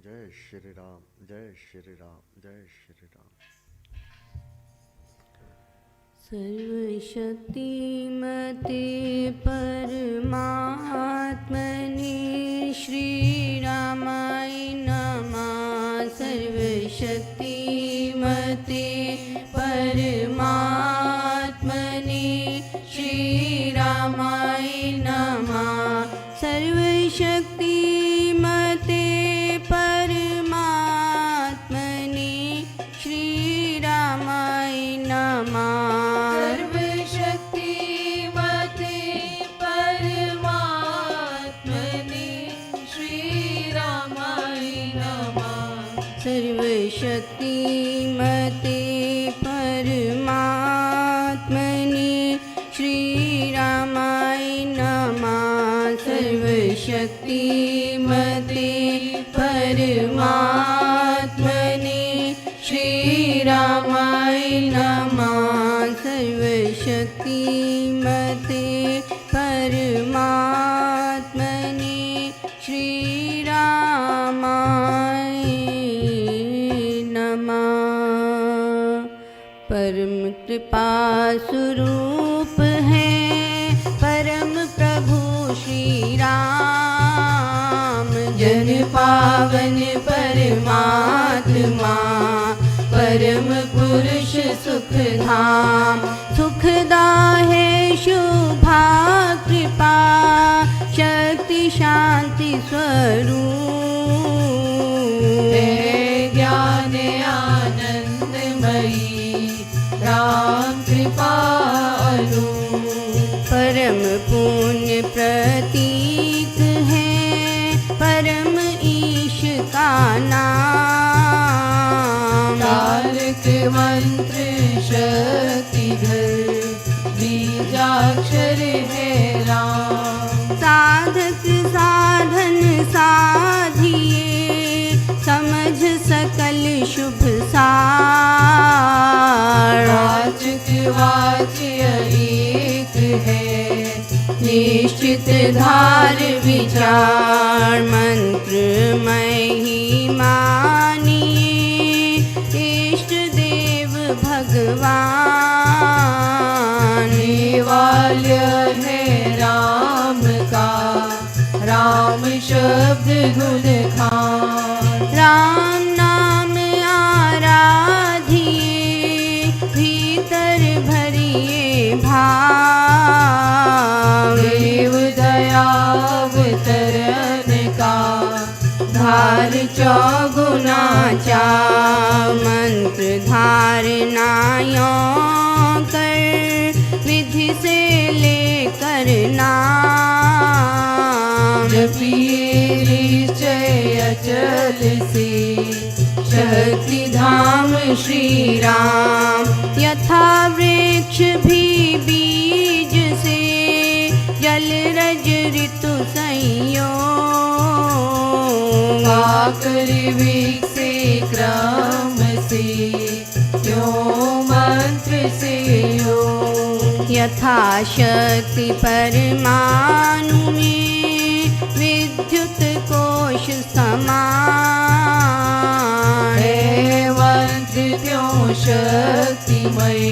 जय श्री राम, जय श्री राम, जय श्री राम। सर्वशक्तिमते परमात्मने श्रीरामाय नमः। सर्वशक्तिमते परमात्मने श्रीरामाय नमः। सर्वशक्तिमते परमात्मने श्रीरामाय नमः। सर्वशक्तिमते परमात्मने श्रीरामाय नमः। सर्वशक्तिमते परमात्मने श्रीरामाय नमः। सर्वशक्तिमते परमात्मने श्रीरामाय परम कृपा स्वरूप है परम प्रभु श्री राम। जन पावन परमात्मा परम पुरुष सुख धाम। सुखदा है शुभा कृपा शक्ति शांति स्वरूप। ज्ञान आनंदमयी राम कृपा परम पुण्य प्रतीक है परम ईश का नाम। तारक मंत्र शक्ति घर बीजाक्षर है राम। साधक साधन साधिए समझ सकल शुभ सार। वाचक वाच्य एक है निश्चित धार विचार। मंत्र में ही मानिए इष्ट देव भगवान। निवाल्य है राम का राम शब्द गुण खान। राम नाम आराधिए भीतर भरिए भाव। देव दयावतरण का धार चौगुना चाव। मंत्र धारनायों कर विधि से लेकर नाम। जपिए निश्चय अचल से शक्ति धाम श्री राम। यथा वृक्ष भी बीज से जल रज ऋतु संयोग। पाकर विकसे क्रम से क्यों मंत्र से योग। यथा शक्ति परमाणु में विद्युत कोश समान। है मंत्र त्यों शक्तिमय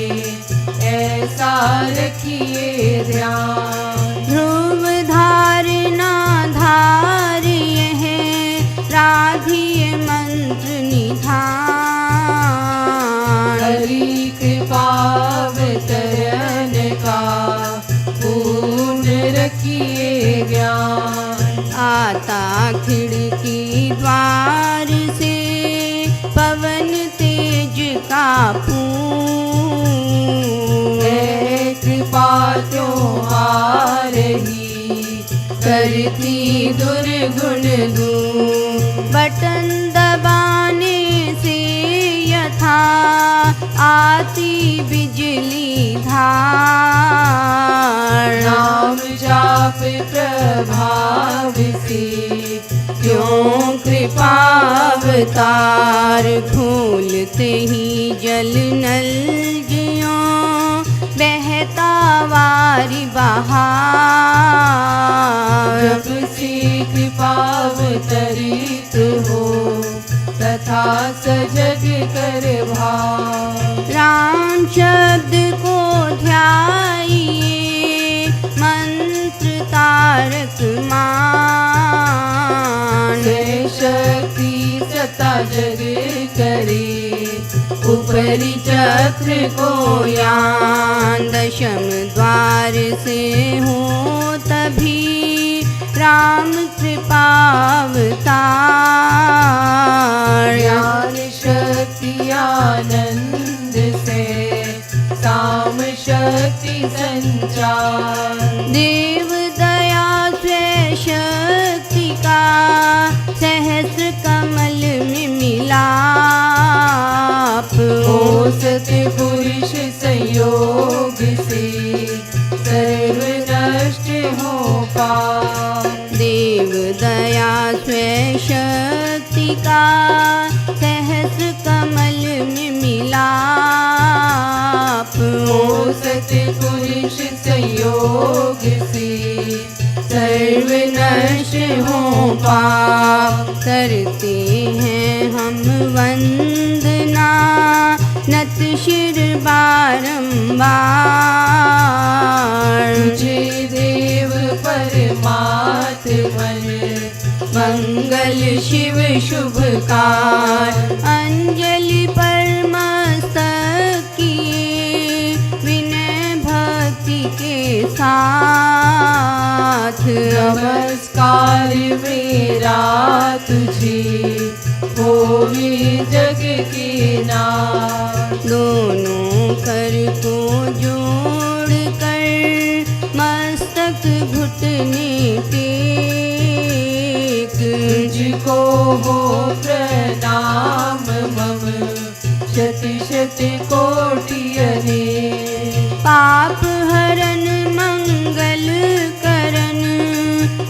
ऐसा रखिए ध्यान। ध्रुव धारणा धार्य है राधिय मंत्र निधान। हरि कृपावतरण का पूर्ण रखिए ज्ञान। आता खिड़की द्वार से पवन तेज का पूर्ण। कृपा त्यों आ रही करती दुर्गुण दूर। बटन दबाने से यथा आती बिजली धार। नाम जाप प्रभाव से क्यों कृपावतार। खोलते ही जल नल ज्यों बहता वारी बहार। जब से कृपावतरित हो व्यास जग कर भाव। राम शब्द को ध्याइए मंत्र तारक मान। शक्ति सता जग करे ऊपरी चक्र को यान। दशम द्वार से हो तभी राम कृपावतार। ज्ञान शक्ति आनंद से साम शक्ति संचार। देव दया से शक्ति का सहस्र कमल में मिलाप। हो सत्य पुरुष संयोग से सर्व नष्ट हो पाप। देव दया स्वे शक्ति का सहस्र कमल में मिलाप। हो सत्य पुरुष संयोग से सर्व नष्ट हो पाप। करते हैं हम वंदना नत शिर बारंबार। तुझे देव परमात्मन मंगल शिव शुभकार। अंजलि पर मस्तक किए विनय भक्ति के साथ। नमस्कार मेरा तुझे होवे जग के नाथ। दोनों कर को जोड़ कर मस्तक घुटने टेक। तुझको हो प्रणाम मम शत शत कोटि अनेक। पाप हरन मंगल करन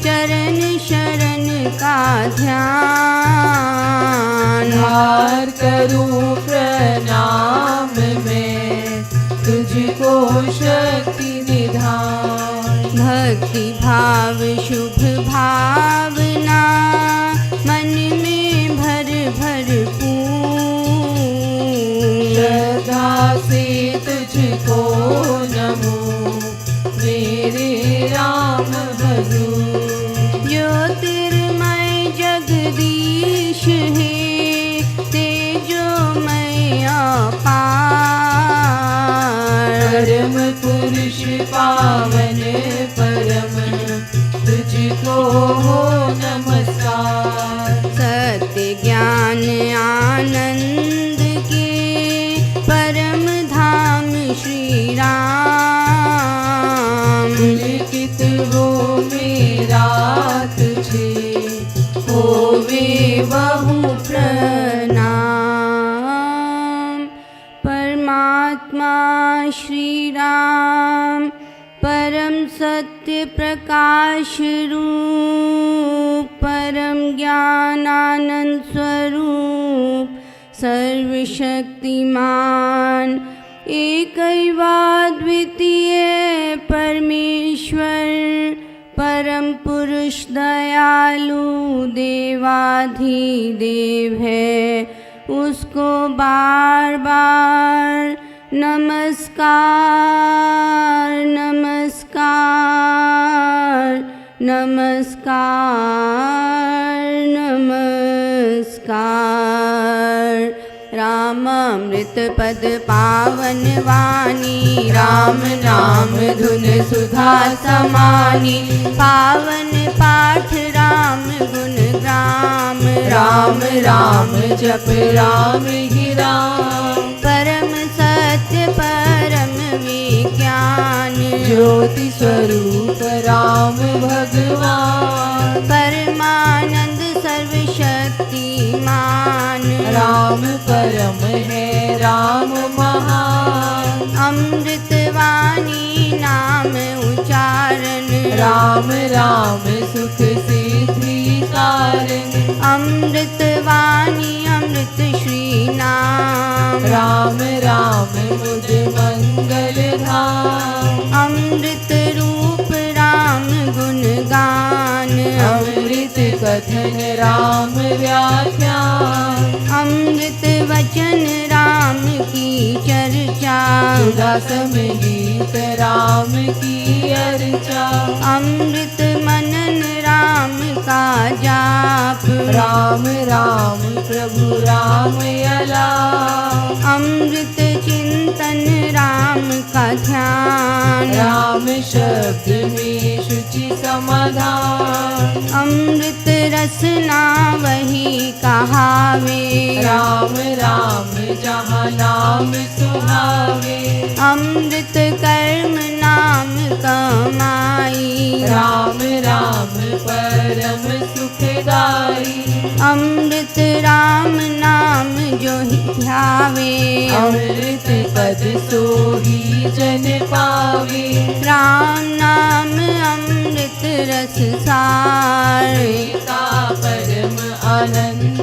चरण शरण का ध्यान। हार करूं प्रणाम मैं तुझको शक्ति निधान। भक्ति भाव शुभ भावना मन में भर भर पूर। श्रद्धा से तुझको नमो मेरे राम भजू। ज्योतिर्मय जगदीश है तेजोमय अपार। परम पुरुष पावन परम तुझको हो नमस्कार। सत्य ज्ञान आनंद के परम धाम श्री राम। पुलकित हो मेरा तुझे होवे बहु प्रणाम। परमात्मा श्री राम परम सत्य प्रकाश रूप परम ज्ञान आनंद स्वरूप सर्वशक्तिमान एकैवाद्वितीय परमेश्वर परम पुरुष दयालु देवाधिदेव है। उसको बार बार नमस्कार नमस्कार नमस्कार नमस्कार। रामामृत पद पावन वाणी राम नाम धुन सुधा समानी। पावन पाठ राम गुण ग्राम राम राम जप राम ही राम। परम सत्य परम विज्ञान ज्योति स्वरूप राम भगवान। परमानंद सर्वशक्तिमान राम परम है राम महान। अमृतवाणी नाम उच्चारण राम राम सुख सिद्धि कारण। अमृतवाणी अमृत श्री नाम राम राम मुझ मंगल धाम। अमृत रूप राम गुण गान अमृत कथन राम व्याख्यान। अमृत वचन राम की चर्चा, सुधा समगीत राम की अर्चा, अमृत मनन राम का जाप, राम राम प्रभु राम अला, अमृत चिंतन राम का ध्यान, राम शब्द में शुचि समाधान, अमृत रसना वही कहावे, राम राम जहाँ नाम सुहावे, अमृत कर्म नाम कमाई, राम राम परम सुखदाई, अमृत राम नाम जो ही ध्यावे, अमृत पद सोही जन पावे, राम नाम अमृत रस सार, का परम आनंद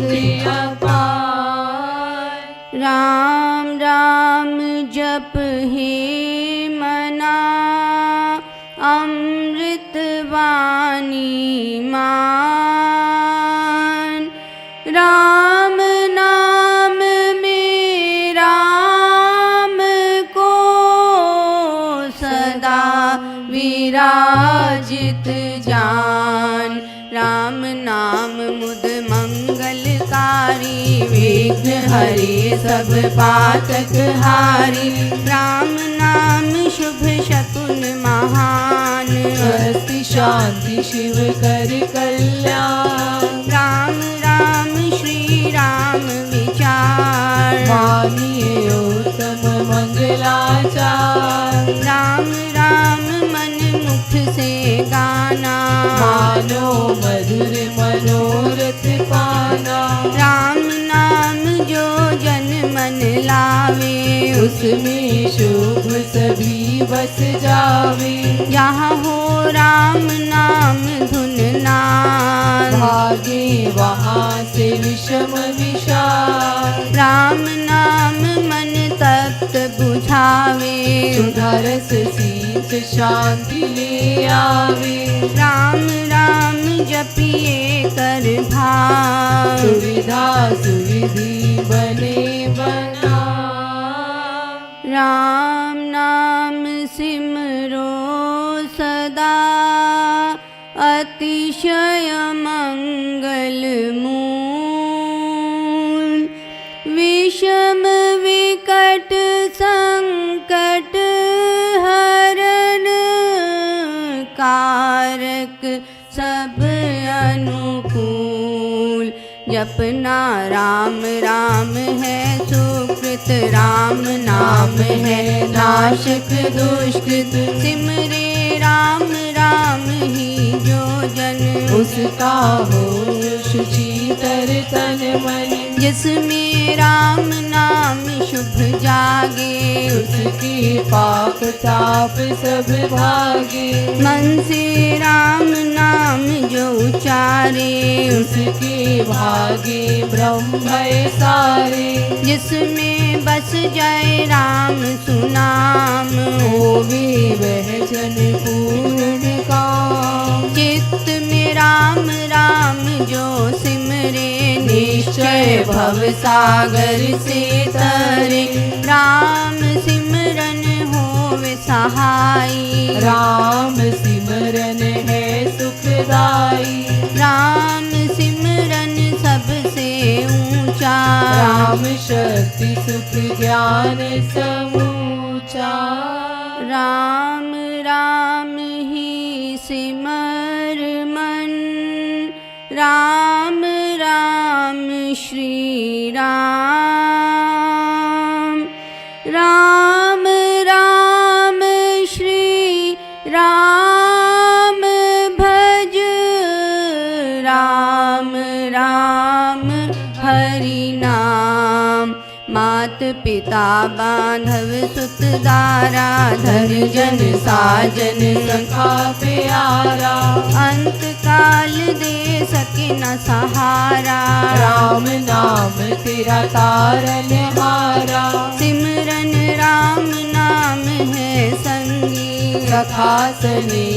अपार, राम राम जप हे मना, अमृत वाणी मान, राम नाम में राम को सदा विराजित जान, राम नाम मुद मंगलकारी, विघ्न हरे सब पातक हारी, राम नाम शुभ शकुन महान, स्वस्ति शांति शिव कर कल्याण, राम राम श्री राम विचार, मानिए उत्तम मंगलाचार, राम राम मन मुख से गाना, मानो मधुर मनोरथ पाना, राम नाम जो जन मन लावे, उसमें शुभ सभी बस जावे, जहाँ हो राम नाम धुन नाद, भागे वहाँ से विषम विषाद, राम नाम मन तप्त बुझावे, सुधरस सींच शांति ले आवे, राम राम जपिए कर भाव, सुविधा सुविधि बने बना, राम नाम सिमरो सदा, अतिशय मंगल मूल, विषम विकट संकट हरण कारक सब अनुकूल, जपना राम राम है सुकृत, राम नाम है नाशक दुष्कृत, सिमरे राम राम ही जो जन, उसका हो शुचितर तन मन, जिसमें राम नाम शुभ जागे, उसके पाप ताप सब भागे, मन से राम नाम जो उचारे, उसके भागे ब्रह्म भय सारे, जिसमें बस जाए राम सुनाम, होवे वह जन पूर्ण काम, चित्त में राम राम जो सिमरे, निश्चय भव सागर से तरे, राम सिमरन होवे सहाई, राम सिमरन है सुखदाई, राम सिमरन सबसे ऊंचा, राम शक्ति सुख ज्ञान समूचा, राम राम ही सिमर मन, राम राम श्री राम, राम राम श्री राम भज, राम राम हरि नाम, मात पिता बांधव सुत दारा, धर जन साजन सखा प्यारा, अंत काल दे सके न सहारा, राम नाम तेरा तारन हारा, सिमरन राम नाम है संगी, सखा सने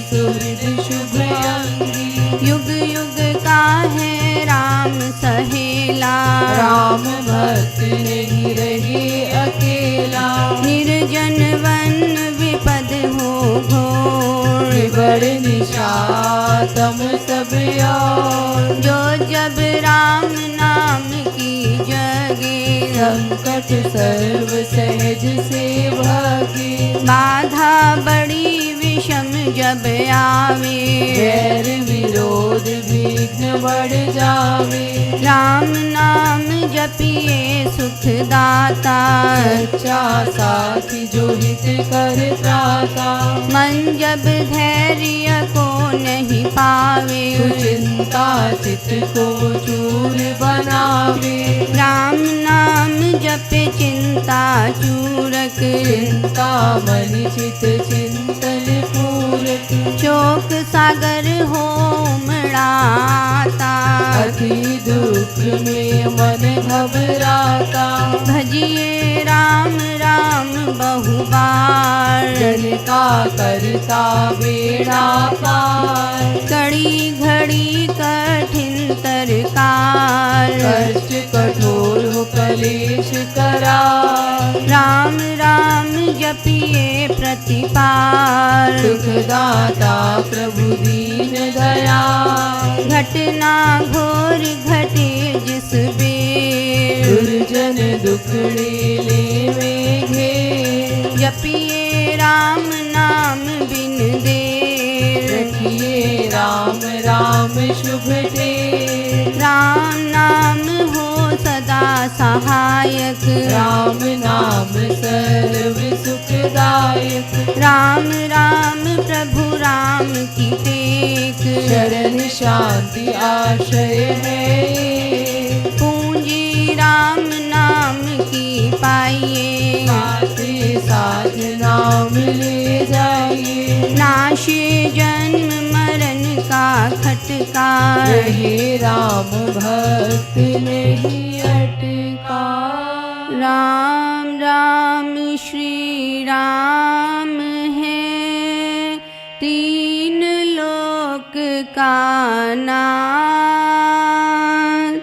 सुहृद शुभ अंगी, युग युग का है राम सहेला। राम भक्त नहीं रहे अकेला। निर्जन वन विपद हो घोर। बड़ निशातम सब और। जो जब राम नाम की जगे। संकट सर्व सहज से भागे। बाधा बड़ी विषम जब आवे। वैर विरोध विघ्न बढ़ जावे। राम नाम जपिए सुख दाता। सच्चा साथी जो हित कर त्राता। मन जब धैर्य को नहीं पावे। चिंता चित को चूर बनावे। राम नाम जपे चिंता चूरक। चिंता मन चित चिंतन पूरक। शोक सागर हो उमड़ाता। अति दुख में मन घबराता। भजिए राम राम बहुबार। जन का करता बेड़ा पार। कड़ी घड़ी कठिन तरकार। कष्ट कठोर हो कलेश करा। राम राम जपिए प्रतिपार। सुखदाता प्रभु दीन दया। घटना घोर घटे जिस बेर। दुर्जन दुखड़े लेवे घेर। जपिए राम नाम बिन देर। रखिए राम राम शुभ टेर। राम नाम हो सदा सहायक। राम नाम सर्व सुखदायक। राम राम प्रभु राम की टेक। शरण शांति आश्रय है। पूंजी राम नाम की पाइए। साथे साथ नाम ले जाइए। नाशे जन्म मरण का खटका। रहे राम भक्त नहीं अटका। राम राम श्री राम है तीन लोक का नाथ।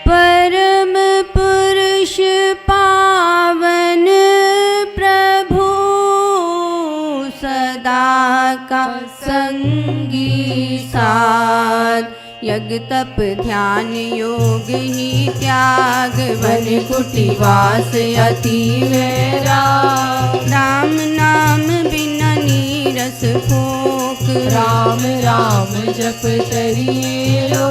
परम पुरुष पावन प्रभु सदा का संगी साथ। यज्ञ तप ध्यान योग ही त्याग। वन कुटी वास अति वैराग। राम नाम बिना नीरस भूख। राम राम जप करिए लो।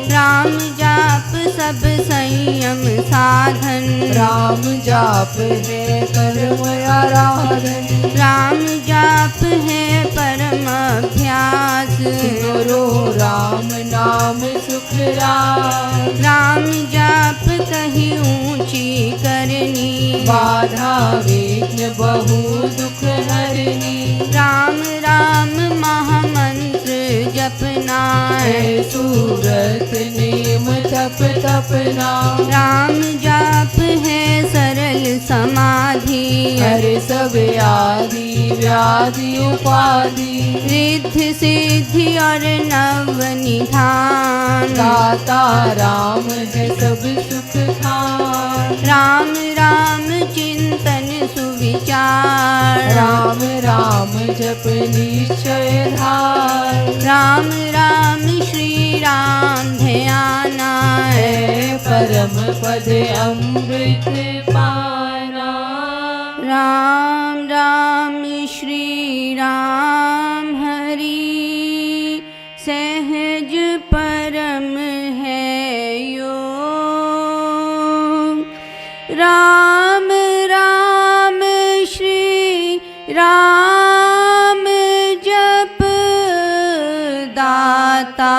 राम जाप सब संयम साधन। राम जाप है कर्म आराधन। राम जाप है परम अभ्यास। करो राम नाम सुख राम। राम जाप कही ऊंची करनी। बाधा विघ्न बहु दुख हरनी। राम राम महामंत्र जपना। है सूरत नेम तप तपना। राम जाप है सरल समाधि। हर सब आदि व्याधि उपाधि। रिद्धि सिद्धि और नव निधान। दाता राम है सब सुख खान। राम राम चिंतन सुविचार। राम राम जप निश्चय धार। राम राम श्री राम ध्याना। है परम पद अमृत पाना। राम राम श्री राम हरि सहज परम है योग। राम राम श्री राम जप दाता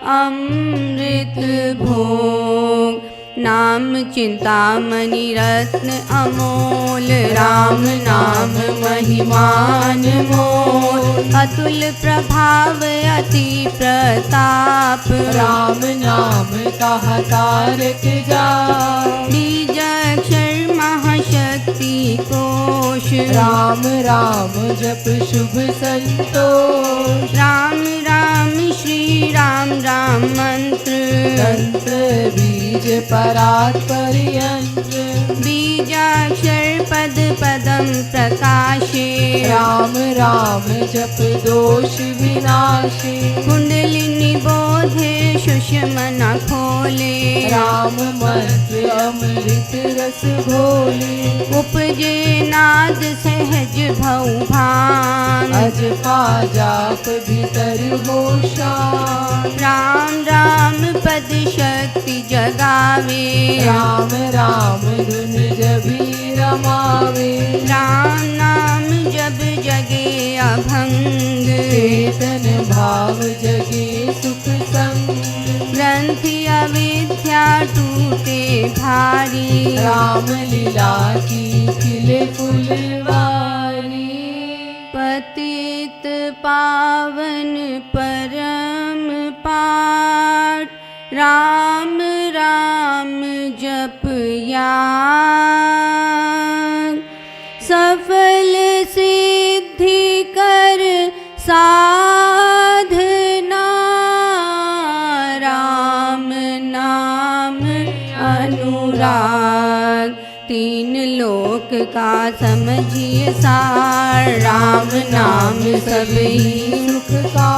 अमृत भोग। नाम चिंतामणि रत्न अमोल। राम नाम महिमान मोल। अतुल प्रभाव अति प्रताप। राम नाम कहा तारक जाप। बीज अक्षर महाशक्ति कोश। राम राम जप शुभ संतोष। राम राम श्री राम राम मंत्र। तंत्र बीज परात् पर्यंत्र। बीजाक्षर पद पदम प्रकाशे। राम राम जप दोष विनाशे। कुंडलिनी बोधे सुषमना खोले। राम मंत्र अमृत रस घोले। उपजे नाद सहज भऊ भान। अज पा जाप भीतर हो शान। राम राम पद शक्ति जगावे। राम राम धुन जभी रमावे। राम नाम जब जगे अभंग। चेतन भाव जगे सुख संग। ग्रंथि अविद्या टूटे भारी। राम लीला की खिले फुलवारी। पतित पावन परम पाठ। राम राम जप याग। सफल सिद्धि कर साधना। राम नाम अनुराग। तीन लोक का समझिए सार। राम नाम सभी सुख का।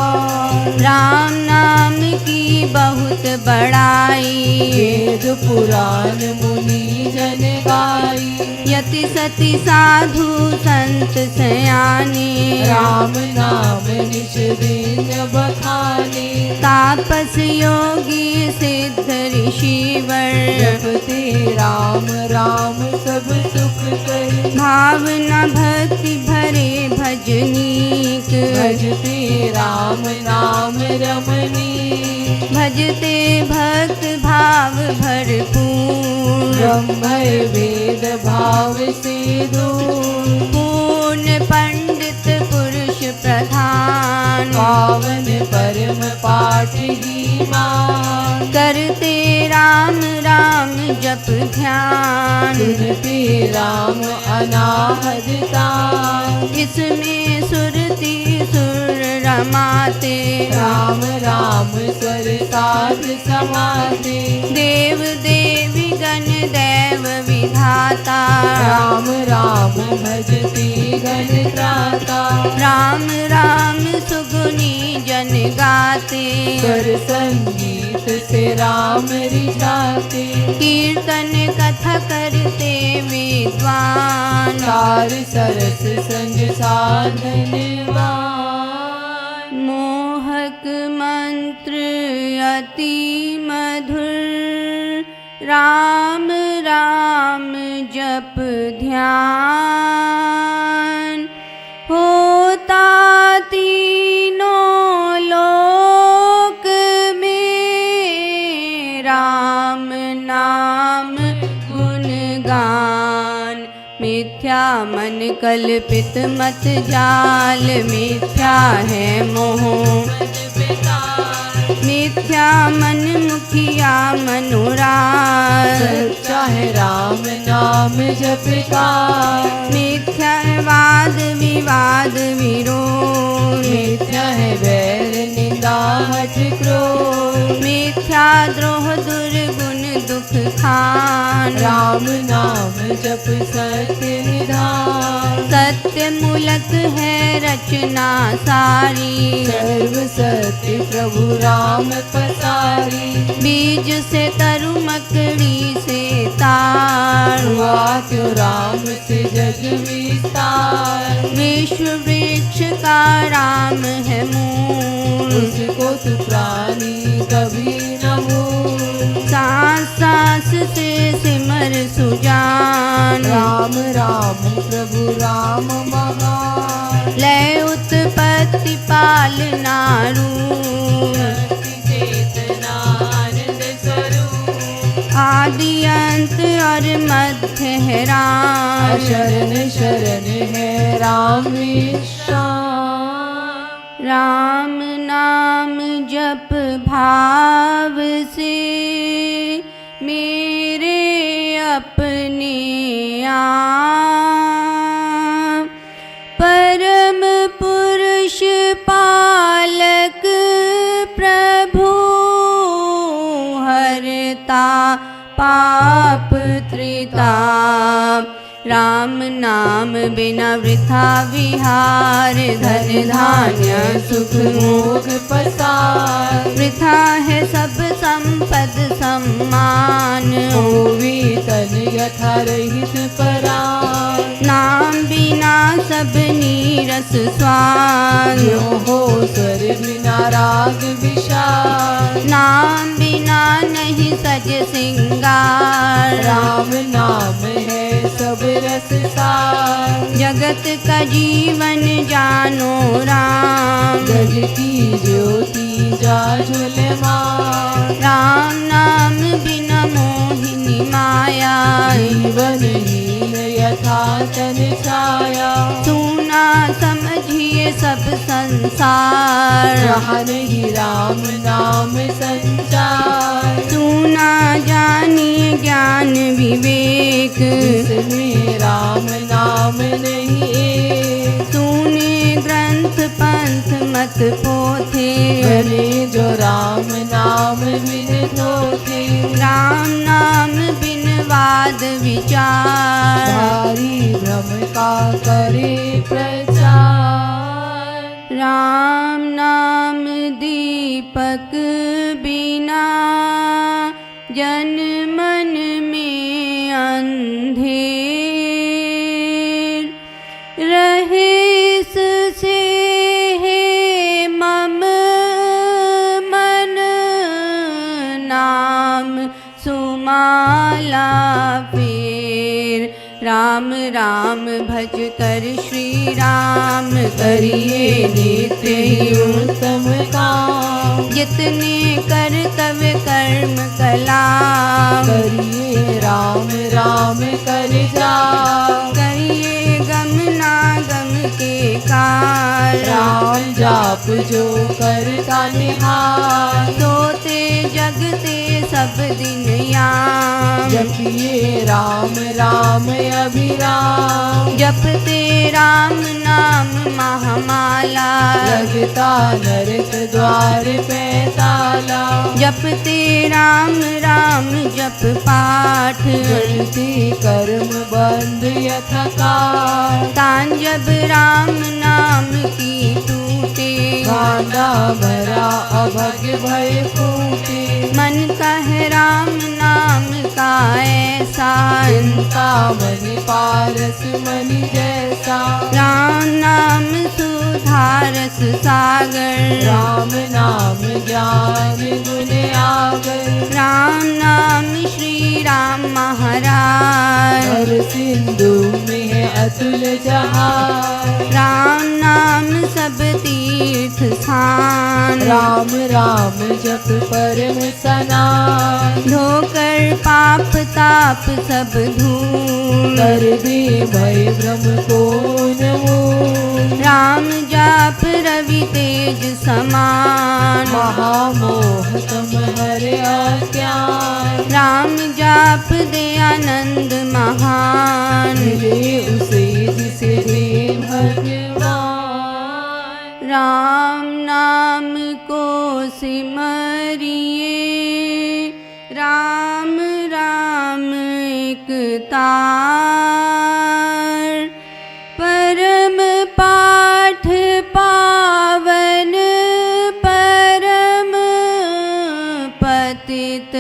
राम नाम की बहुत बड़ाई। वेद पुराण मुनि जन गाई। यति सति साधु संत सयाने। राम नाम निज दिन बखाने। तापस योगी सिद्ध ऋषिवर। जपते राम राम सब सुख करे। भावना भक्ति भरे भजनीक। भजते राम नाम रमणी। भजते भक्त भाव भरपूर। ब्रह्म वेद भाव से दूर। पूर्ण पंडित पुरुष प्रधान। पावन परम पाठ ही मान। करते राम राम जप ध्यान। सुनते राम अनाहदता। इसमें सुरति सुर रमाते। राम राम स्वर साध समाते। देव देवी गण दैव विधाता। राम राम भजते गण त्राता। राम राम सुगुनी जन गाते। स्वर संगीत से राम रिझाते। कीर्तन कथा करते विद्वान। सार सरस संग साधनवान। मोहक मंत्र अति मधुर। राम राम जप ध्यान। होता तीनों लोक में। राम नाम गुणगान। मिथ्या मन कल्पित मत जाल। मिथ्या है मोह मिथ्या मन मुखिया मनोराग। सच्चा है राम नाम जप का। मिथ्या वाद विवाद विरोध। मिथ्या है बैर निंदा हठ क्रोध। मिथ्या द्रोह दुर्गुण दुख खान। राम नाम जप सत्य निधान। सत्य मूलक है रचना सारी। सर्व सत्य प्रभु राम पसारी। बीज से तरु मकड़ी से तार। हुआ क्यों राम से जग विस्तार। विश्व वृक्ष का राम है मूल। उसको तू प्राणी कभी न भूल। सांस सांस से सिमर सुजान। राम राम प्रभु राम महान। लय उत्पत्ति पालना रूप। चेतना आनंद स्वरूप। आदि अंत और मध्य है राम। शरण शरण है राम विश्राम। राम नाम जप भाव से मेरे अपने आप, परम पुरुष पालक प्रभु हरता पाप त्रिताप। राम नाम बिना वृथा विहार, धन धान्य सुख मोग पसार। वृथा है सब संपद सम्मान, होवे तन यथा रहित परान। नाम बिना सब नीरस स्वाद, जो हो स्वर बिना राग विशाल। नाम बिना नहीं सज सिंगार। राम नाम है सब रस सार। जगत का जीवन जानो राम, जग की ज्योति जाजुल मार। राम नाम बिना मोहिनी माया, जीवन हीन यथा तन छाया। सुना समझिए सब संसार, जहाँ नहीं राम नाम संचार। सुना जानिए ज्ञान विवेक, जिसमें राम नाम नहीं एक। सुने ग्रंथ पंथ मत पोथे, बने जो राम नाम बिन धोखे। राम नाम बिन वाद विचार, भारी भ्रम का करे प्रचार। राम नाम दीपक बिना जन मन में अंधेर। रहे से है मम मन, नाम सुमाला फेर। राम राम भज कर श्री राम, करिए नित्य ही उत्तम काम। जितने कर्तव्य कर्म कलाम, करिए राम राम कर जा। करिए गम ना गम के काल। राम जाप जो करता निहार। सोते जगते सब दिन याम, जपिए राम राम अभिराम। जपते राम नाम महामाला। लगता नरक द्वार पे ताला। जपते राम राम जप पाठ, जलती कर्म बंद यथा काल। तान जब राम नाम की टूटे, कांदा भरा अभग भय फूटे। मन का है राम नाम का ऐसा, चिंता मनि पारस मनि जैसा। राम नाम सुधारस सागर। राम नाम ज्ञान गुण आगर। राम नाम श्री राम महाराज। हर सिंधु में है अतुल जहान। राम नाम सब तीर्थ स्थान। राम राम जप परम सनान। धोकर पाप ताप सब धूल, कर दे भय भ्रम को नमूल। राम जाप रवि तेज समान। महामोह तम हरे अज्ञान। राम जाप दे आनंद महान। मिले उसे जिसे दे भगवान। राम नाम को सिमरिए, राम राम एक तार। परम पाठ पावन परम पतित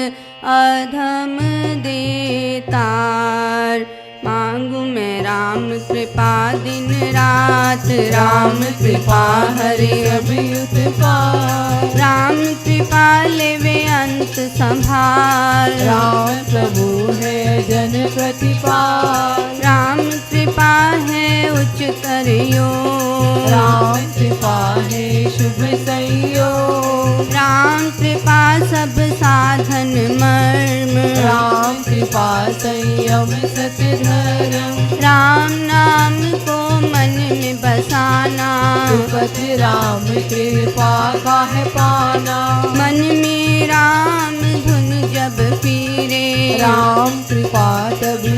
अधम देतार। मांगू मैं राम कृपा दिन रात, राम कृपा हरे अभियुत पार। राम कृपा लेवे अंत संभाल। राम प्रभु है जन प्रतिपाल। राम कृपा है उच्चतर योग। राम कृपा है शुभ संयोग। राम कृपा सब साधन मर्म। राम कृपा संयम सत्य धर्म। राम नाम को मन में बसाना। सुपथ राम कृपा का है पाना। मन में राम धुन जब फिरे, राम कृपा तभी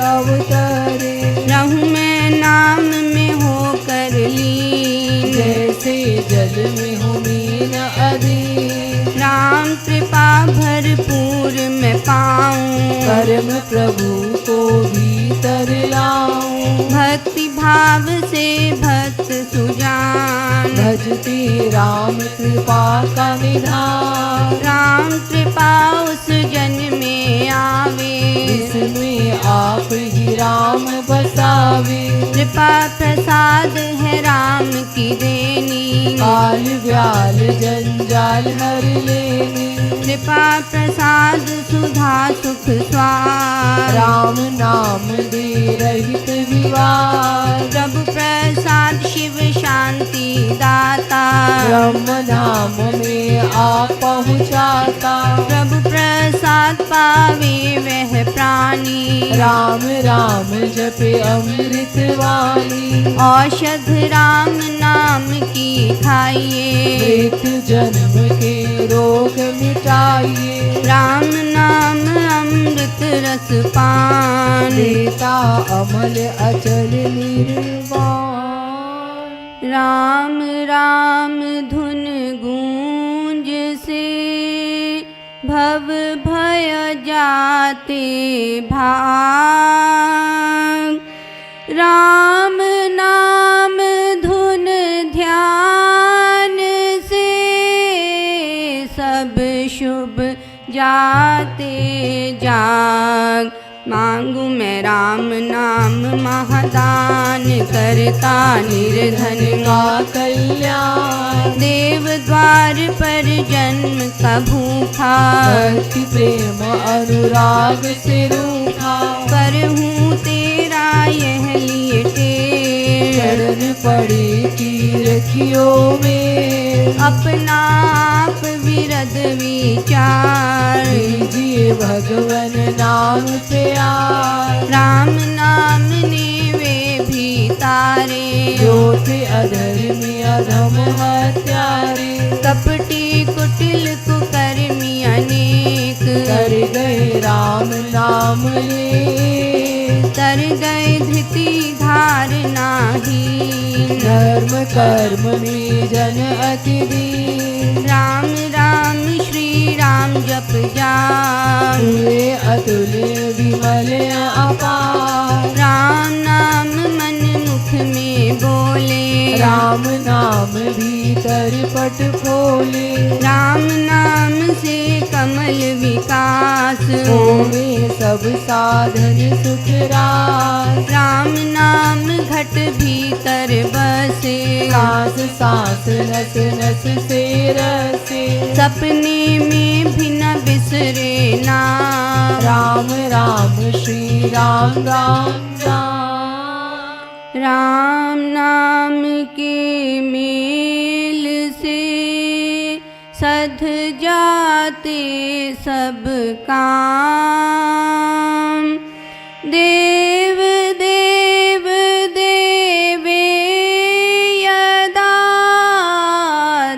अवतरे। रहूं मैं नाम में होकर लीन, जैसे जल में हो मीन अधीन। राम कृपा भरपूर मैं पाऊं, परम प्रभु को भीतर लाऊं। भक्ति भाव से भक्त सुजान, भजते राम कृपा का निधान। राम कृपा उस जन में आवे, इसमें आप ही राम बसावे। कृपा प्रसाद है राम की देनी, काल व्याल जंजाल हर लेनी। कृपा प्रसाद सुधा सुख स्वार, राम नाम दे रहित विवाद। प्रभु प्रसाद शिव शांति दाता, ब्रह्म धाम में आप पहुँचाता। प्रभु प्रसाद पावे वह प्राणी, राम राम जपे अमृत वाणी। औषध राम नाम की खाइए, मृत्यु जन्म के रोग मिटाइए। राम नाम अमृत रस पान, देता अमल अचल निर्वाण। राम राम धुन गूंज से भव भय जाते भाग, राम नाम धुन ध्यान से सब शुभ जाते जाग। मांगू मैं राम नाम महादान, करता निर्धन का कल्याण। देव द्वार पर जन्म का भूखा, भक्ति प्रेम अनुराग से रूठा। पर हूँ तेरा यह लिए टेढ़, चरण पड़े तीर्थियों में। अपना आप विरद विचार, लीजिए भगवन नाम प्यार। राम नाम ने वे भी तारे, जो थे अधर्मी अधम हत्यारे। कपटी कुटिल कुकर्मी अनेक, कर गए राम नाम ले। तर गए धृति धारनाहीन, धर्म कर्म में जन अति दीन। राम राम श्री राम जप जाप, हुए अतुल्य विमल अपार। राम नाम मन मुख में बोले, राम नाम भीतर पट खोले। राम नाम से कमल विकास, होवे सब साधन सुख रास। राम नाम घट भीतर बसे, सांस सांस नस नस से रसे। सपने में भी न बिसरे नाम, राम राम श्री राम राम राम। राम नाम के मेल से सध जाते सब काम, देव देव देवे यदा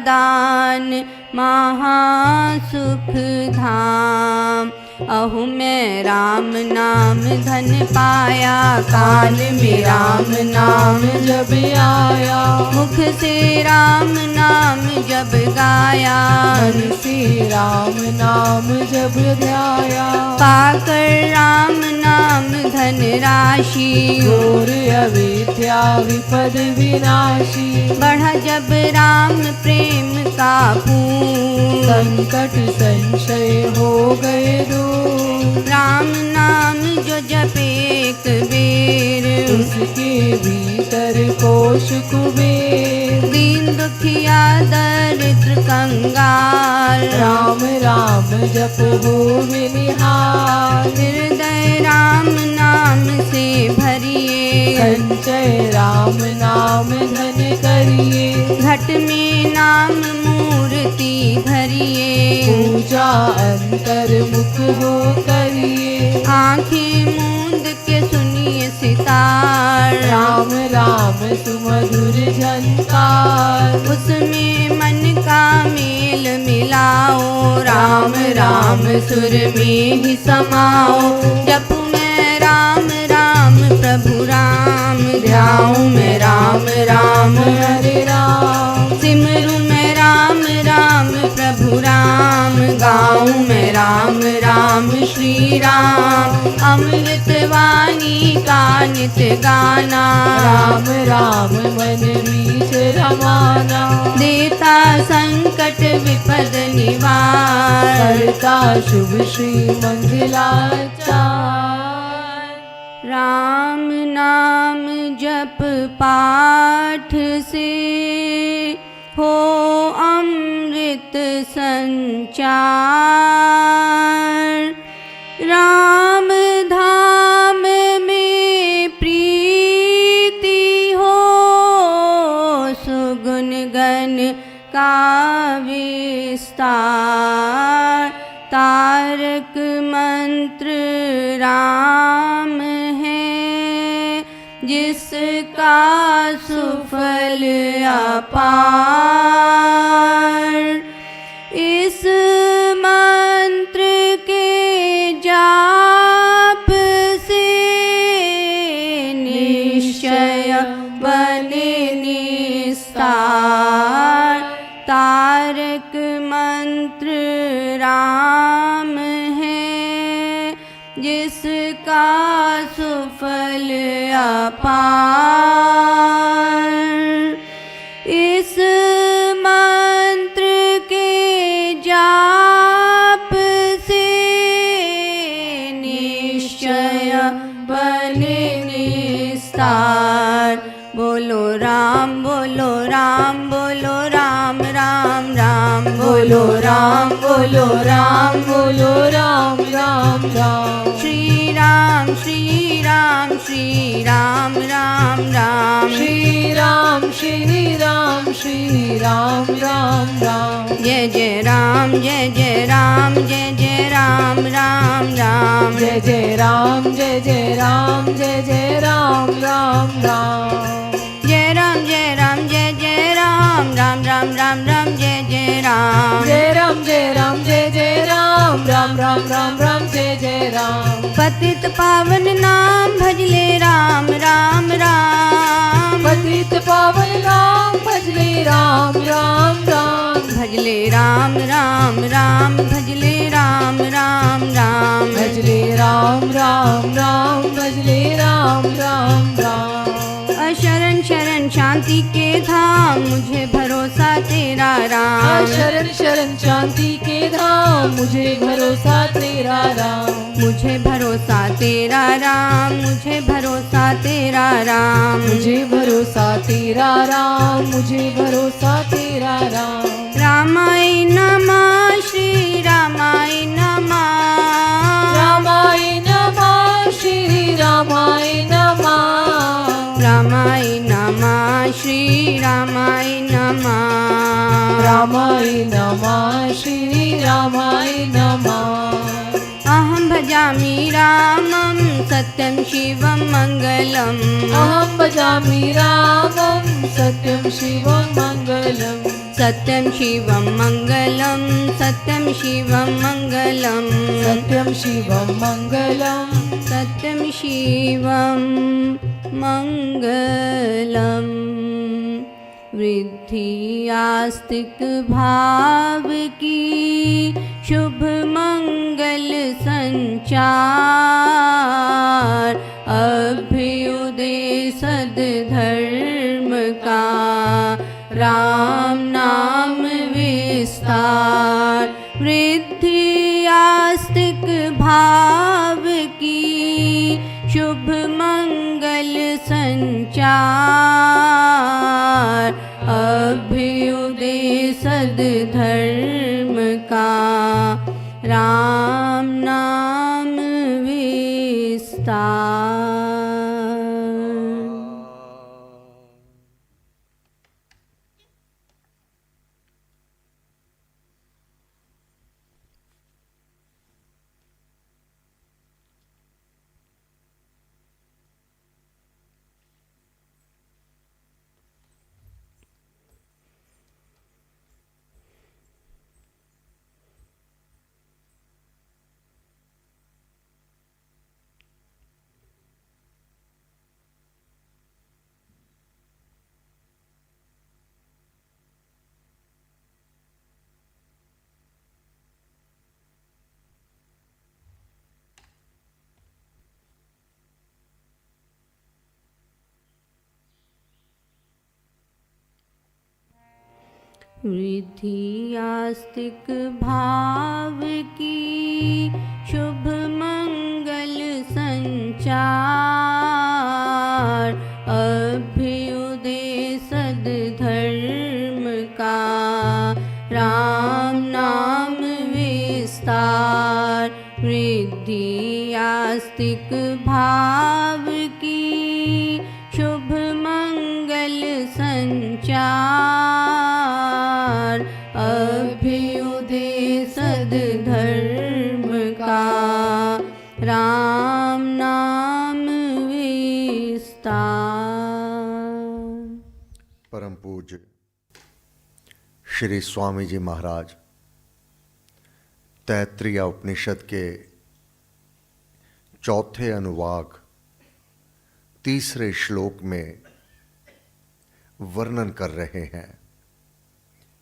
दान महासुख धाम। अहो मैं राम नाम धन पाया, कान में राम नाम जब आया। मुख से राम नाम जब गाया, मन से राम नाम जब ध्याया। पाकर राम नाम धन राशि, घोर अविद्या विपद विनाशी। बढ़ा जब राम प्रेम का पूर, संकट संशय हो गए दूर। राम नाम जो जपे एक बेर, उसके भीतर कोश कुबेर। दीन दुखिया दरिद्र कंगाल, राम राम जप हो निहाल। हृदय राम नाम से भरिए, संचय राम नाम धन करिए। घट में नाम मूर्ति धरिए, पूजा अंतर मुख हो करिए। आँखें मूंद के सुनिए सुनिए सितार। राम राम सुमधुर झनकार। उसमें मन का मेल मिलाओ, राम राम सुर में ही समाओ। जपू मैं राम राम प्रभु राम, ध्याऊं मैं राम राम हरे राम। सिमरू मैं राम राम प्रभु राम, गाऊं मैं राम राम श्री राम। अमृत वाणी का नित्य गाना, राम राम मन बीच रमाना। देता संकट विपद निवार, करता शुभ श्री मंगलाचार। राम नाम जप पाठ से हो अमृत संचार। राम धाम में प्रीति हो, सुगुन गण का विस्तार। तारक मंत्र राम है, जिसका सुफल अपार। इस मंत्र के जाप से निश्चय बने निस्तार। तारक मंत्र राम है, जिसका सुफल अपार। इस मंत्र के जाप से निश्चय बने निस्तार। बोलो राम बोलो राम बोलो राम राम राम, बोलो राम बोलो राम बोलो राम राम राम। श्री राम श्री राम श्री राम राम राम, श्री राम श्री राम श्री राम राम राम। जय जय राम जय जय राम जय जय राम राम राम। जय जय राम जय जय राम जय जय राम राम राम। जय राम जय राम जय जय राम राम राम राम राम जय जय राम। जय राम जय राम जय जय राम राम राम राम राम जय जय राम। पतित पावन नाम भजले राम राम राम। पतित पावन नाम भजले राम राम राम। भजले राम राम राम भजले राम राम राम। भजले राम राम राम भजले राम राम राम। शरण शरण शांति के धाम, मुझे भरोसा तेरा राम। शरण शरण शांति के धाम, मुझे भरोसा तेरा राम। मुझे भरोसा तेरा राम, मुझे भरोसा तेरा राम। मुझे भरोसा तेरा राम, मुझे भरोसा तेरा राम। रामाय नमः श्री रामाय नमः। रामाय नमः श्री रामाय नमः। रामाय नमः श्री रामाय नमः। रामाय नमः श्री रामाय नमः। अहं भजामि रामं सत्यं शिवं मङ्गलम्। अहं भजामि रामं सत्यं शिवं मङ्गलम्। सत्यं शिवं मङ्गलं सत्यं शिवं मङ्गलं। सत्यं शिवं मङ्गलं। सत्यं शिवं मङ्गलम्। वृद्धि आस्तिक भाव की शुभ मंगल संचार। अभ्युदय सद्धर्म का राम नाम विस्तार। वृद्धि आस्तिक भाव की शुभ मंगल संचार। अभ्युदय सद्धर्म का राम नाम विस्तार। वृद्धि आस्तिक भाव की शुभ मंगल संचार, अभ्युदय सद्धर्म का राम नाम विस्तार। वृद्धि आस्तिक भाव की शुभ मंगल संचार, अभ्युदय सद्धर्म का राम नाम विस्तार। परम पूज्य श्री स्वामी जी महाराज तैत्तिरीय उपनिषद के चौथे अनुवाक तीसरे श्लोक में वर्णन कर रहे हैं।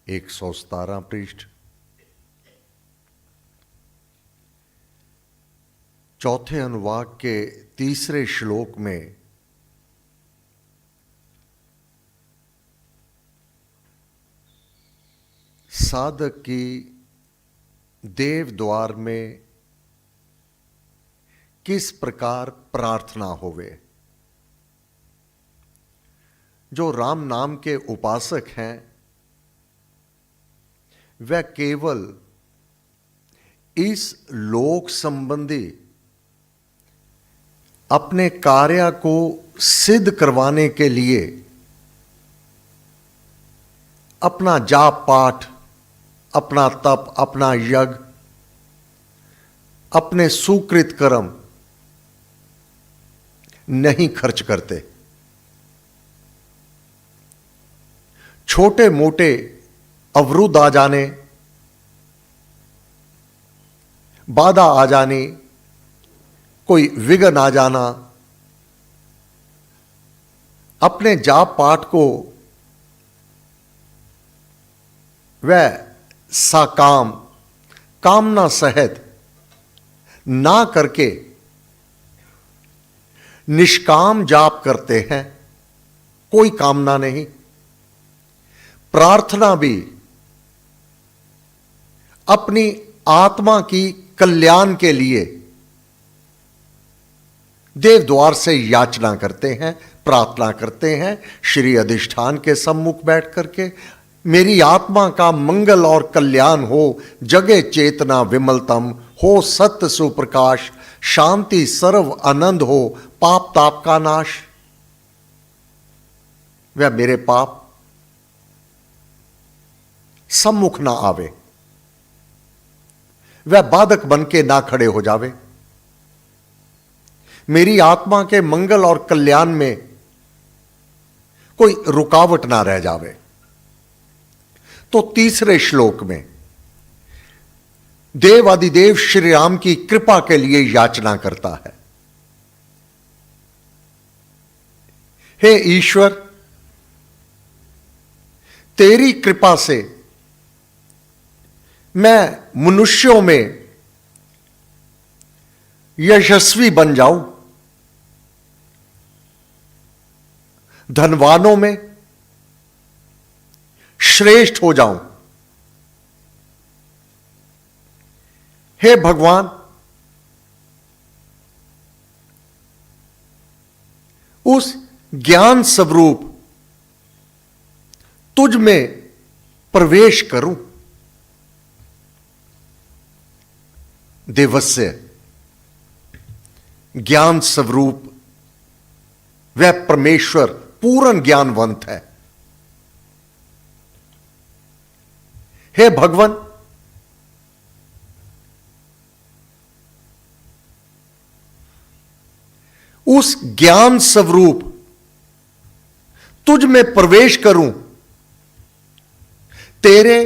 117 पृष्ठ। चौथे अनुवाक के तीसरे श्लोक में साधक की देव द्वार में किस प्रकार प्रार्थना होवे। जो राम नाम के उपासक हैं वह केवल इस लोक संबंधी अपने कार्य को सिद्ध करवाने के लिए अपना जाप पाठ, अपना तप, अपना यज्ञ, अपने सुकृत कर्म नहीं खर्च करते। छोटे मोटे अवरुद्ध आ जाने, बाधा आ जानी, कोई विघ्न आ जाना, अपने जाप पाठ को वह साकाम कामना सहित ना करके निष्काम जाप करते हैं। कोई कामना नहीं। प्रार्थना भी अपनी आत्मा की कल्याण के लिए देव द्वार से याचना करते हैं, प्रार्थना करते हैं श्री अधिष्ठान के सम्मुख बैठ करके, मेरी आत्मा का मंगल और कल्याण हो, जगे चेतना विमलतम हो, सत्य सुप्रकाश, शांति सर्व आनंद हो, पाप ताप का नाश। वह मेरे पाप सम्मुख ना आवे, वह बाधक बन के ना खड़े हो जावे, मेरी आत्मा के मंगल और कल्याण में कोई रुकावट ना रह जावे। तो तीसरे श्लोक में देवादिदेव श्री राम की कृपा के लिए याचना करता है। हे ईश्वर, तेरी कृपा से मैं मनुष्यों में यशस्वी बन जाऊं, धनवानों में श्रेष्ठ हो जाऊं। हे भगवान, उस ज्ञान स्वरूप तुझ में प्रवेश करूं। देवस्य ज्ञान स्वरूप वह परमेश्वर पूर्ण ज्ञानवंत है। हे भगवान, उस ज्ञान स्वरूप तुझ में प्रवेश करूं, तेरे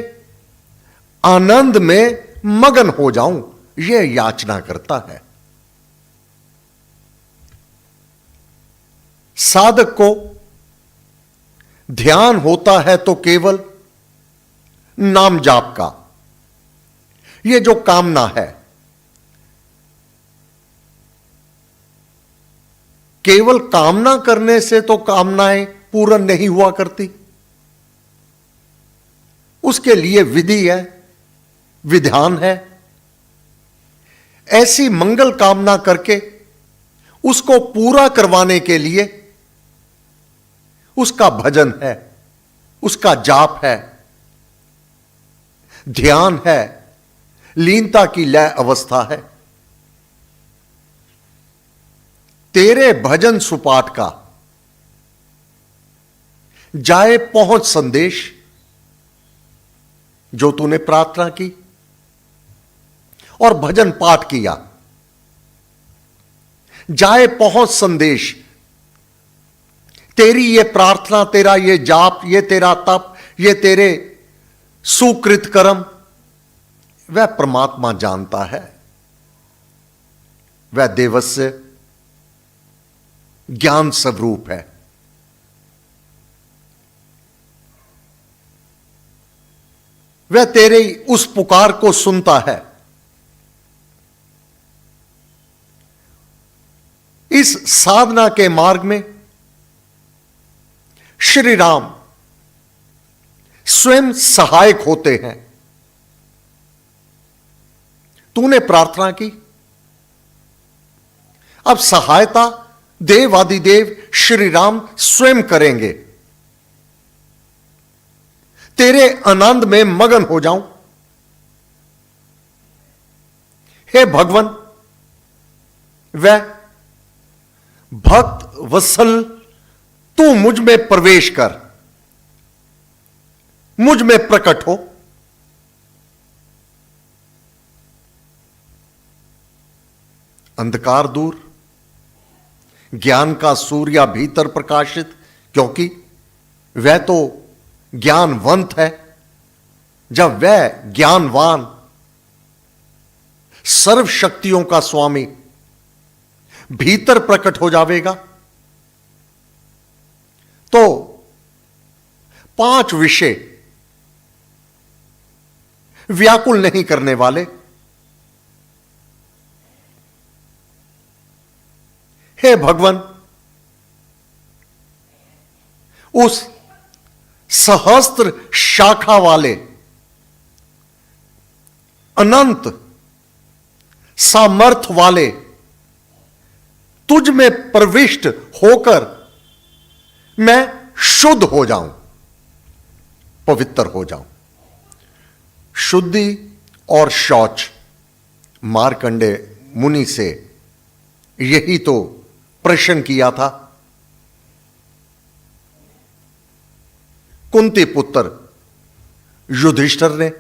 आनंद में मगन हो जाऊं, यह याचना करता है। साधक को ध्यान होता है तो केवल नाम जाप का। यह जो कामना है, केवल कामना करने से तो कामनाएं पूर्ण नहीं हुआ करती। उसके लिए विधि है, विधान है। ऐसी मंगल कामना करके उसको पूरा करवाने के लिए उसका भजन है, उसका जाप है, ध्यान है, लीनता की लय अवस्था है। तेरे भजन सुपाठ का जाए पहुंच संदेश जो तूने प्रार्थना की और भजन पाठ किया, जाए पहुंच संदेश, तेरी ये प्रार्थना, तेरा ये जाप, ये तेरा तप, ये तेरे सुकृत कर्म वह परमात्मा जानता है। वह देवस्य ज्ञान स्वरूप है। वह तेरे उस पुकार को सुनता है। इस साधना के मार्ग में श्री राम स्वयं सहायक होते हैं। तूने प्रार्थना की, अब सहायता देवादिदेव श्री राम स्वयं करेंगे। तेरे आनंद में मगन हो जाऊं। हे भगवान, वह भक्त वत्सल तू मुझ में प्रवेश कर, मुझ में प्रकट हो। अंधकार दूर, ज्ञान का सूर्य भीतर प्रकाशित, क्योंकि वह तो ज्ञानवंत है। जब वह ज्ञानवान, सर्व शक्तियों का स्वामी भीतर प्रकट हो जाएगा तो 5 विषय व्याकुल नहीं करने वाले। हे भगवान, उस सहस्त्र शाखा वाले अनंत सामर्थ वाले तुझ में प्रविष्ट होकर मैं शुद्ध हो जाऊं, पवित्र हो जाऊं। शुद्धि और शौच मार्कंडे मुनि से यही तो प्रश्न किया था। कुंती पुत्र युधिष्ठिर ने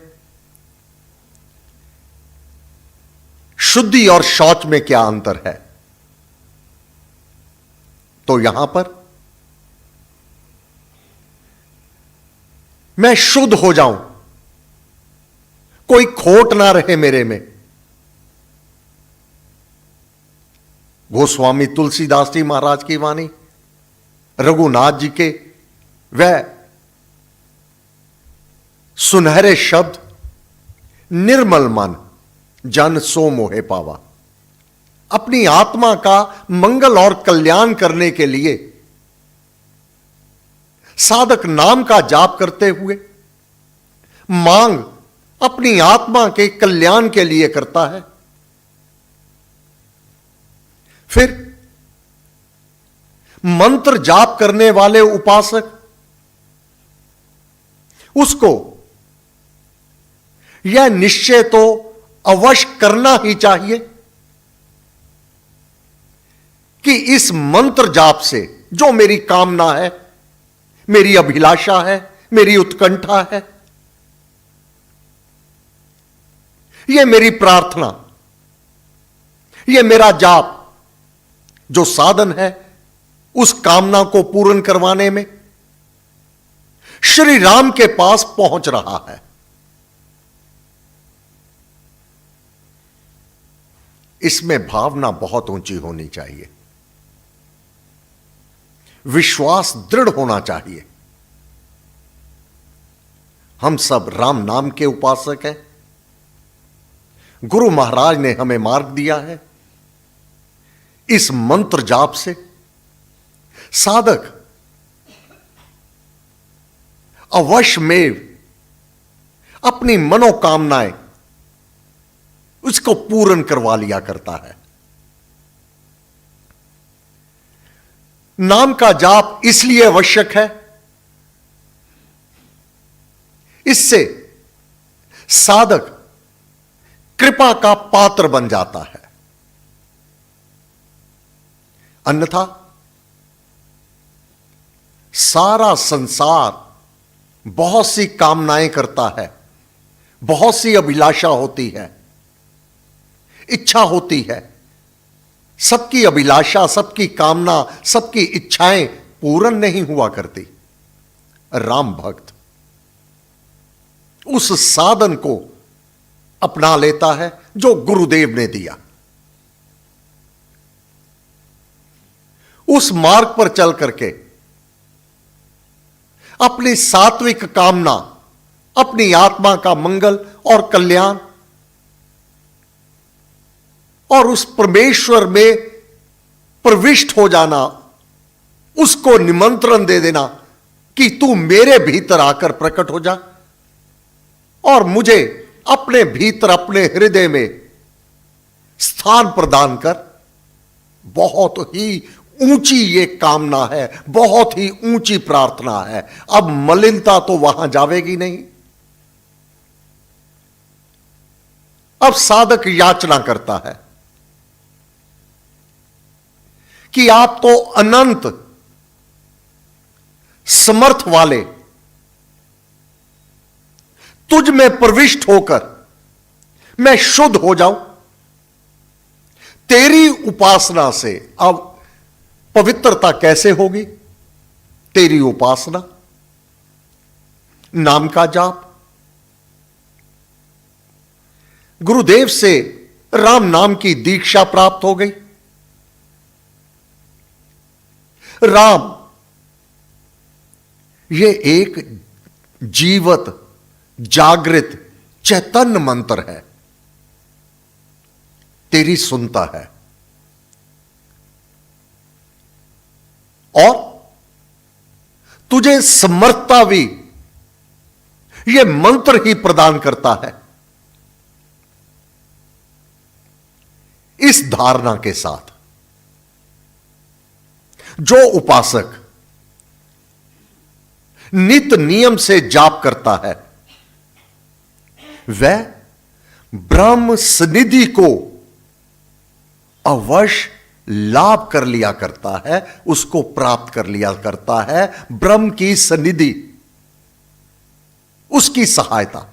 शुद्धि और शौच में क्या अंतर है, तो यहां पर मैं शुद्ध हो जाऊं, कोई खोट ना रहे मेरे में। गोस्वामी तुलसीदास जी महाराज की वाणी, रघुनाथ जी के वह सुनहरे शब्द, निर्मल मन जन सो मोहे पावा। अपनी आत्मा का मंगल और कल्याण करने के लिए साधक नाम का जाप करते हुए मांग अपनी आत्मा के कल्याण के लिए करता है। फिर मंत्र जाप करने वाले उपासक उसको यह निश्चय तो अवश्य करना ही चाहिए कि इस मंत्र जाप से जो मेरी कामना है, मेरी अभिलाषा है, मेरी उत्कंठा है, यह मेरी प्रार्थना, यह मेरा जाप जो साधन है उस कामना को पूर्ण करवाने में श्री राम के पास पहुंच रहा है। इसमें भावना बहुत ऊंची होनी चाहिए, विश्वास दृढ़ होना चाहिए। हम सब राम नाम के उपासक हैं। गुरु महाराज ने हमें मार्ग दिया है। इस मंत्र जाप से साधक अवश्य में अपनी मनोकामनाएं उसको पूर्ण करवा लिया करता है। नाम का जाप इसलिए आवश्यक है, इससे साधक कृपा का पात्र बन जाता है। अन्यथा सारा संसार बहुत सी कामनाएं करता है, बहुत सी अभिलाषा होती है, इच्छा होती है। सबकी अभिलाषा, सबकी कामना, सबकी इच्छाएं पूर्ण नहीं हुआ करती। राम भक्त उस साधन को अपना लेता है जो गुरुदेव ने दिया। उस मार्ग पर चल करके अपनी सात्विक कामना, अपनी आत्मा का मंगल और कल्याण और उस परमेश्वर में प्रविष्ट हो जाना, उसको निमंत्रण दे देना कि तू मेरे भीतर आकर प्रकट हो जा और मुझे अपने भीतर, अपने हृदय में स्थान प्रदान कर। बहुत ही ऊंची ये कामना है, बहुत ही ऊंची प्रार्थना है। अब मलिनता तो वहां जावेगी नहीं। अब साधक याचना करता है कि आप तो अनंत समर्थ वाले, तुझ में प्रविष्ट होकर मैं शुद्ध हो जाऊं। तेरी उपासना से अब पवित्रता कैसे होगी? तेरी उपासना, नाम का जाप। गुरुदेव से राम नाम की दीक्षा प्राप्त हो गई। राम ये एक जीवत, जागृत, चैतन्य मंत्र है। तेरी सुनता है और तुझे समर्थता भी यह मंत्र ही प्रदान करता है। इस धारणा के साथ जो उपासक नित नियम से जाप करता है वह ब्रह्म सनिधि को अवश्य लाभ कर लिया करता है, उसको प्राप्त कर लिया करता है। ब्रह्म की सनिधि, उसकी सहायता।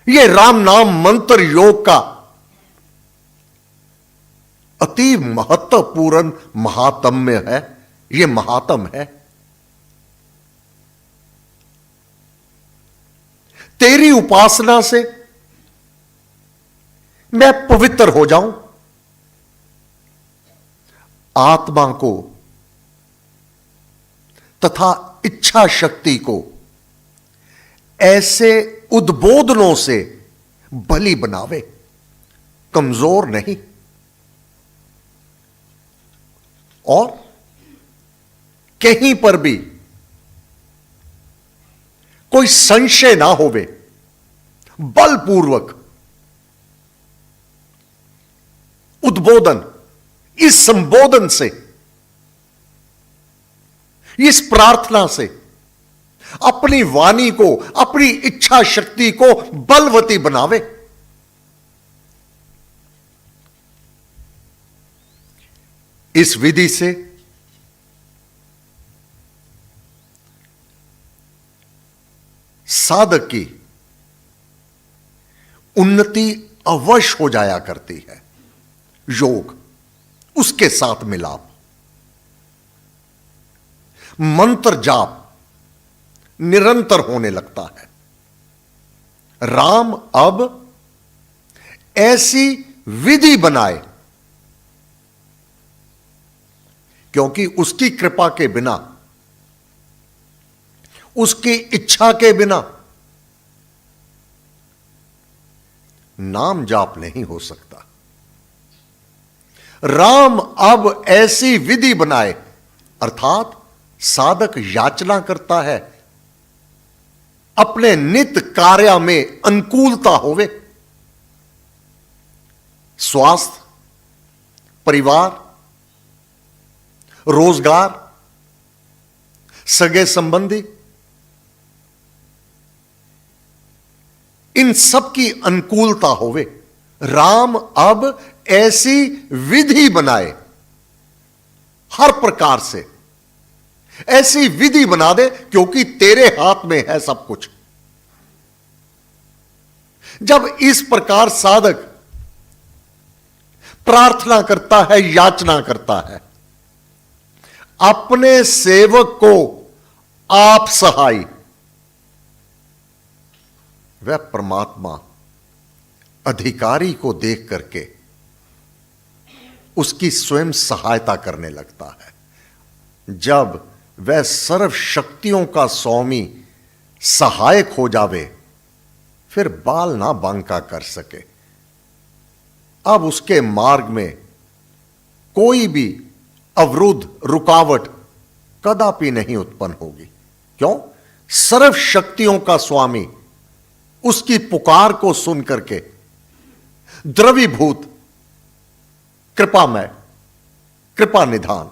यह राम नाम मंत्र योग का अति महत्वपूर्ण महात्म्य है, यह महात्म है। तेरी उपासना से मैं पवित्र हो जाऊं, आत्मा को तथा इच्छा शक्ति को ऐसे उद्बोधनों से बलि बनावे, कमजोर नहीं। और कहीं पर भी कोई संशय ना होवे, बलपूर्वक उद्बोधन, इस संबोधन से, इस प्रार्थना से अपनी वाणी को, अपनी इच्छा शक्ति को बलवती बनावे। इस विधि से साधक की उन्नति अवश्य हो जाया करती है। योग, उसके साथ मिलाप, मंत्र जाप निरंतर होने लगता है। राम अब ऐसी विधि बनाए, क्योंकि उसकी कृपा के बिना, उसकी इच्छा के बिना नाम जाप नहीं हो सकता। राम अब ऐसी विधि बनाए, अर्थात साधक याचना करता है अपने नित्य कार्य में अनुकूलता होवे, स्वास्थ्य, परिवार, रोजगार, सगे संबंधी, इन सब की अनुकूलता होवे। राम अब ऐसी विधि बनाए, हर प्रकार से ऐसी विधि बना दे, क्योंकि तेरे हाथ में है सब कुछ। जब इस प्रकार साधक प्रार्थना करता है, याचना करता है, अपने सेवक को आप सहाय, वह परमात्मा अधिकारी को देख करके उसकी स्वयं सहायता करने लगता है। जब वह सर्व शक्तियों का स्वामी सहायक हो जावे, फिर बाल ना बांका कर सके। अब उसके मार्ग में कोई भी अवरुद्ध, रुकावट कदापि नहीं उत्पन्न होगी। क्यों? सर्व शक्तियों का स्वामी उसकी पुकार को सुन करके द्रवीभूत, कृपामय, कृपा निधान,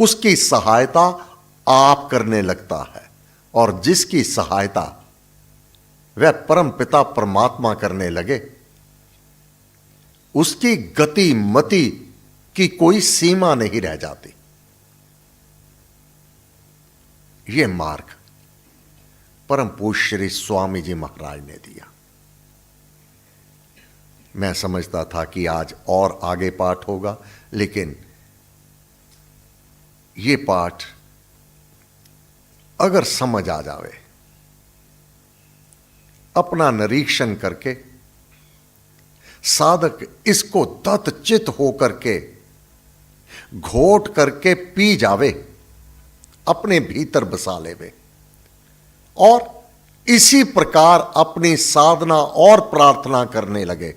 उसकी सहायता आप करने लगता है। और जिसकी सहायता वह परम पिता परमात्मा करने लगे, उसकी गति मति की कोई सीमा नहीं रह जाती। यह मार्ग परम पूज्य श्री स्वामी जी महाराज ने दिया। मैं समझता था कि आज और आगे पाठ होगा, लेकिन ये पाठ अगर समझ आ जावे, अपना निरीक्षण करके साधक इसको तत्चित होकर के घोट करके पी जावे, अपने भीतर बसा लेवे और इसी प्रकार अपनी साधना और प्रार्थना करने लगे,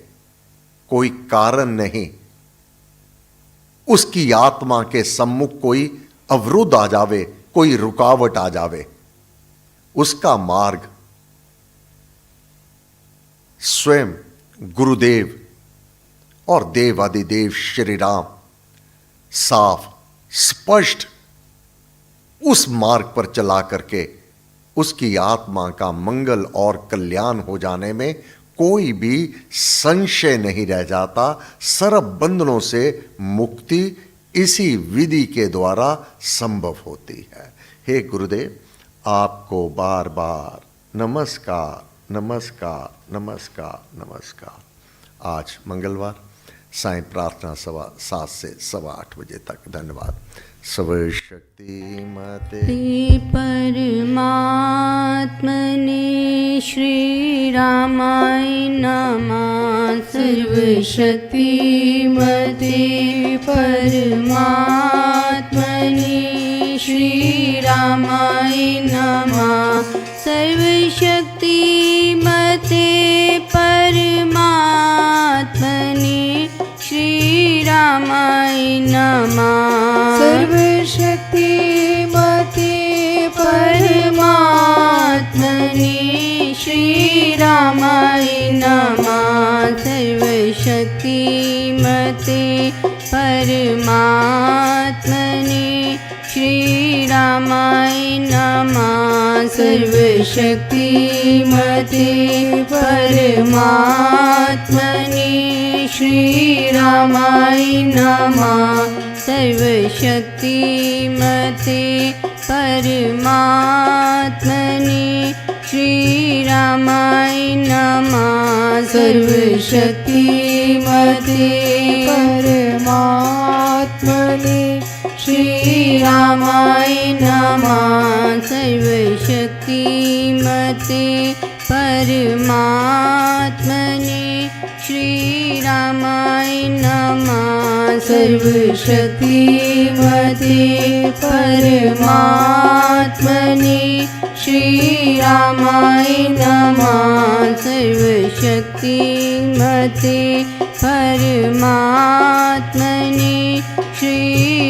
कोई कारण नहीं उसकी आत्मा के सम्मुख कोई अवरुद्ध आ जावे, कोई रुकावट आ जावे, उसका मार्ग स्वयं गुरुदेव और देवादिदेव श्री राम साफ स्पष्ट उस मार्ग पर चला करके उसकी आत्मा का मंगल और कल्याण हो जाने में कोई भी संशय नहीं रह जाता। सर्व बंधनों से मुक्ति इसी विधि के द्वारा संभव होती है। हे गुरुदेव, आपको बार बार नमस्कार, नमस्कार, नमस्कार, नमस्कार। आज मंगलवार सायं प्रार्थना 7 से 8:15 बजे तक। धन्यवाद। सर्व शक्ति मते परमात्मने श्री रामाय नमः। सर्व शक्ति मते परमात्मने श्री रामाय नमः। सर्व शक्ति मते परमात्मने श्री रामाय नमः। सर्वशक्ति मते परमात्मने श्री रामाय नमः। सर्वशक्ति मते परमात्मने श्री रामाय नमः। सर्वशक्ति मते परमात्मने श्री रामाय नमः। सर्वशक्ति मते परमात्मने श्री रामाय नमः। सर्वशक्ति मते परमात्मने श्री रामाय नमः। सर्वशक्ति मते परमात्मने श्री रामाय नमः। सर्वशक्ति मते परमात्मने श्री रामाय नमः। सर्वशक्ति मते परमात्मने श्री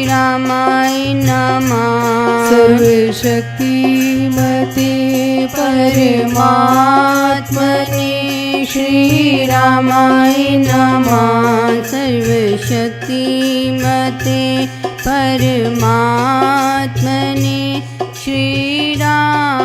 रामाय नमः। सर्वशक्ति मते परमात्मने श्रीरामाय नमः सर्वशक्तिमते परमात्मने श्रीरामाय